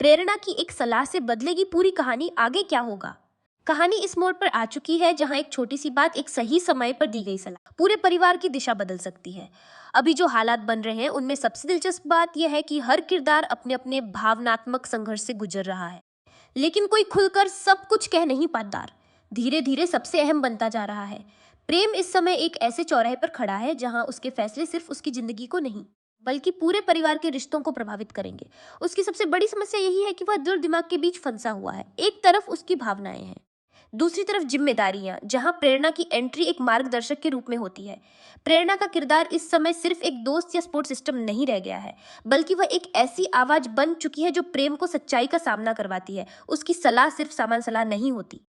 प्रेरणा की एक सलाह से बदलेगी पूरी कहानी, आगे क्या होगा। कहानी इस मोड़ पर आ चुकी है जहां एक छोटी सी बात, एक सही समय पर दी गई सलाह पूरे परिवार की दिशा बदल सकती है। अभी जो हालात बन रहे हैं उनमें सबसे दिलचस्प बात यह है कि हर किरदार अपने अपने भावनात्मक संघर्ष से गुजर रहा है, लेकिन कोई खुलकर सब कुछ कह नहीं पाता। धीरे धीरे सबसे अहम बनता जा रहा है। प्रेम इस समय एक ऐसे चौराहे पर खड़ा है जहां उसके फैसले सिर्फ उसकी जिंदगी को नहीं बल्कि पूरे परिवार के रिश्तों को प्रभावित करेंगे। उसकी सबसे बड़ी समस्या यही है कि वह दिल दिमाग के बीच फंसा हुआ है। एक तरफ उसकी भावनाएं हैं, दूसरी तरफ जिम्मेदारियां, जहां प्रेरणा की एंट्री एक मार्गदर्शक के रूप में होती है। प्रेरणा का किरदार इस समय सिर्फ एक दोस्त या सपोर्ट सिस्टम नहीं रह गया है, बल्कि वह एक ऐसी आवाज बन चुकी है जो प्रेम को सच्चाई का सामना करवाती है। उसकी सलाह सिर्फ सामान्य सलाह नहीं होती,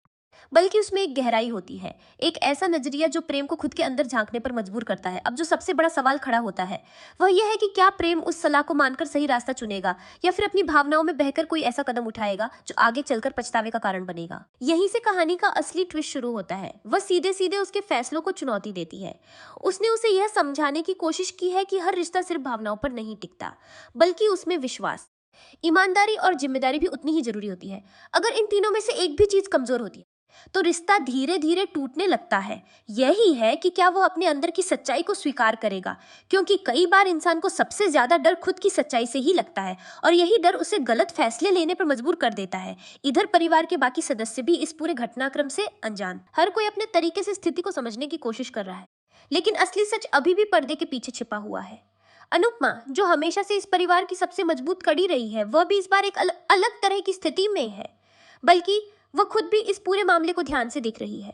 बल्कि उसमें एक गहराई होती है, एक ऐसा नजरिया जो प्रेम को खुद के अंदर झांकने पर मजबूर करता है। अब जो सबसे बड़ा सवाल खड़ा होता है वह यह है कि क्या प्रेम उस सलाह को मानकर सही रास्ता चुनेगा या फिर अपनी भावनाओं में बहकर कोई ऐसा कदम उठाएगा जो आगे चलकर पछतावे का कारण बनेगा। यहीं से कहानी का असली ट्विस्ट शुरू होता है। वह सीधे सीधे उसके फैसलों को चुनौती देती है। उसने उसे यह समझाने की कोशिश की है कि हर रिश्ता सिर्फ भावनाओं पर नहीं टिकता, बल्कि उसमें विश्वास, ईमानदारी और जिम्मेदारी भी उतनी ही जरूरी होती है। अगर इन तीनों में से एक भी चीज कमजोर होती है तो रिश्ता धीरे धीरे टूटने लगता है। यही है कि क्या वो अपने अंदर की सच्चाई को स्वीकार करेगा, क्योंकि कई बार इंसान को सबसे ज्यादा डर खुद की सच्चाई से ही लगता है और यही डर उसे गलत फैसले लेने पर मजबूर कर देता है। इधर परिवार के बाकी सदस्य भी इस पूरे घटनाक्रम से अनजान, हर कोई अपने तरीके से स्थिति को समझने की कोशिश कर रहा है, लेकिन असली सच अभी भी पर्दे के पीछे छिपा हुआ है। अनुपमा, जो हमेशा से इस परिवार की सबसे मजबूत कड़ी रही है, वह भी इस बार एक अलग तरह की स्थिति में है। बल्कि वह खुद भी इस पूरे मामले को ध्यान से देख रही है।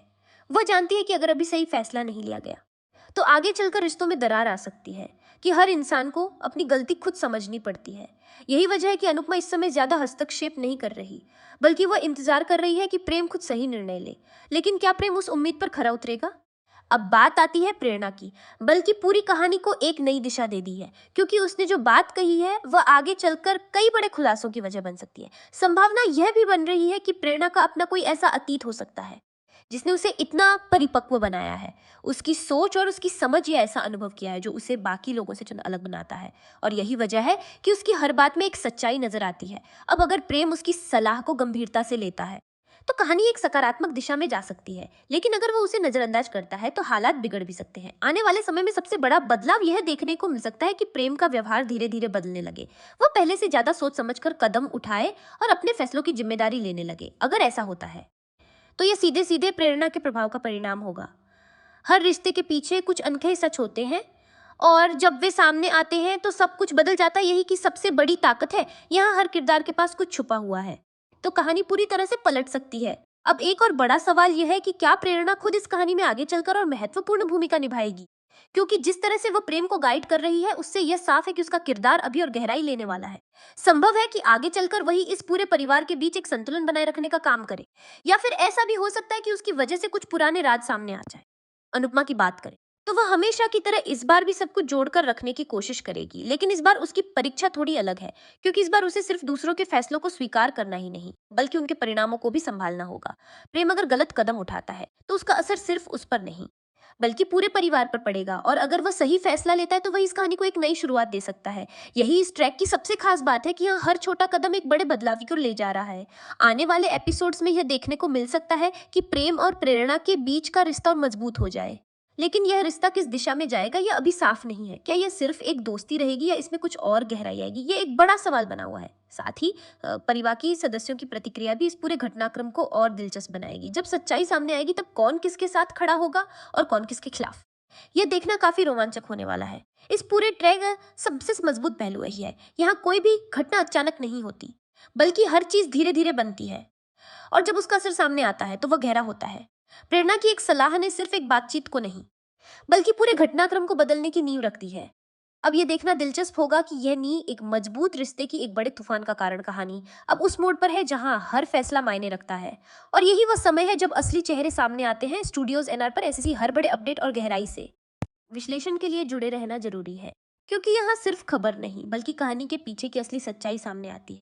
वह जानती है कि अगर अभी सही फैसला नहीं लिया गया तो आगे चलकर रिश्तों में दरार आ सकती है, कि हर इंसान को अपनी गलती खुद समझनी पड़ती है। यही वजह है कि अनुपमा इस समय ज्यादा हस्तक्षेप नहीं कर रही, बल्कि वह इंतजार कर रही है कि प्रेम खुद सही निर्णय ले। लेकिन क्या प्रेम उस उम्मीद पर खरा उतरेगा? अब बात आती है प्रेरणा की, बल्कि पूरी कहानी को एक नई दिशा दे दी है, क्योंकि उसने जो बात कही है वह आगे चलकर कई बड़े खुलासों की वजह बन सकती है। संभावना यह भी बन रही है कि प्रेरणा का अपना कोई ऐसा अतीत हो सकता है जिसने उसे इतना परिपक्व बनाया है। उसकी सोच और उसकी समझ ये ऐसा अनुभव किया है जो उसे बाकी लोगों से अलग बनाता है, और यही वजह है कि उसकी हर बात में एक सच्चाई नजर आती है। अब अगर प्रेम उसकी सलाह को गंभीरता से लेता है तो कहानी एक सकारात्मक दिशा में जा सकती है, लेकिन अगर वो उसे नजरअंदाज करता है तो हालात बिगड़ भी सकते हैं। आने वाले समय में सबसे बड़ा बदलाव यह देखने को मिल सकता है कि प्रेम का व्यवहार धीरे धीरे बदलने लगे। वो पहले से ज्यादा सोच समझकर कदम उठाए और अपने फैसलों की जिम्मेदारी लेने लगे। अगर ऐसा होता है तो यह सीधे सीधे प्रेरणा के प्रभाव का परिणाम होगा। हर रिश्ते के पीछे कुछ अनकहे सच होते हैं, और जब वे सामने आते हैं तो सब कुछ बदल जाता है। यही की सबसे बड़ी ताकत है। यहाँ हर किरदार के पास कुछ छुपा हुआ है, तो कहानी पूरी तरह से पलट सकती है। अब एक और बड़ा सवाल यह है कि क्या प्रेरणा खुद इस कहानी में आगे चलकर और महत्वपूर्ण भूमिका निभाएगी, क्योंकि जिस तरह से वो प्रेम को गाइड कर रही है उससे यह साफ है कि उसका किरदार अभी और गहराई लेने वाला है। संभव है कि आगे चलकर वही इस पूरे परिवार के बीच एक संतुलन बनाए रखने का काम करे, या फिर ऐसा भी हो सकता है कि उसकी वजह से कुछ पुराने राज सामने आ जाए। अनुपमा की बात करें तो वह हमेशा की तरह इस बार भी सब कुछ जोड़कर रखने की कोशिश करेगी, लेकिन इस बार उसकी परीक्षा थोड़ी अलग है, क्योंकि इस बार उसे सिर्फ दूसरों के फैसलों को स्वीकार करना ही नहीं बल्कि उनके परिणामों को भी संभालना होगा। प्रेम अगर गलत कदम उठाता है तो उसका असर सिर्फ उस पर नहीं बल्कि पूरे परिवार पर पड़ेगा, और अगर वह सही फैसला लेता है तो वह इस कहानी को एक नई शुरुआत दे सकता है। यही इस ट्रैक की सबसे खास बात है कि यहाँ हर छोटा कदम एक बड़े बदलाव की ओर ले जा रहा है। आने वाले एपिसोड्स में यह देखने को मिल सकता है कि प्रेम और प्रेरणा के बीच का रिश्ता और मजबूत हो जाए, लेकिन यह रिश्ता किस दिशा में जाएगा यह अभी साफ नहीं है। क्या यह सिर्फ एक दोस्ती रहेगी या इसमें कुछ और गहराई आएगी, ये एक बड़ा सवाल बना हुआ है। साथ ही परिवार की सदस्यों की प्रतिक्रिया भी इस पूरे घटनाक्रम को और दिलचस्प बनाएगी। जब सच्चाई सामने आएगी तब कौन किसके साथ खड़ा होगा और कौन किसके खिलाफ, यह देखना काफी रोमांचक होने वाला है। इस पूरे ट्रैक का सबसे मजबूत पहलू यही है, यहाँ कोई भी घटना अचानक नहीं होती, बल्कि हर चीज धीरे धीरे बनती है, और जब उसका असर सामने आता है तो वह गहरा होता है। प्रेरणा की एक सलाह ने सिर्फ एक बातचीत को नहीं बल्कि पूरे घटनाक्रम को बदलने की नींव रख दी है। अब यह देखना दिलचस्प होगा कि यह नींव एक मजबूत रिश्ते की एक बड़े तूफान का कारण कहानी अब उस मोड़ पर है जहां हर फैसला मायने रखता है, और यही वह समय है जब असली चेहरे सामने आते हैं। स्टूडियोज एनआर पर ऐसे ही हर बड़े अपडेट और गहराई से विश्लेषण के लिए जुड़े रहना जरूरी है, क्योंकि यहाँ सिर्फ खबर नहीं बल्कि कहानी के पीछे की असली सच्चाई सामने आती है।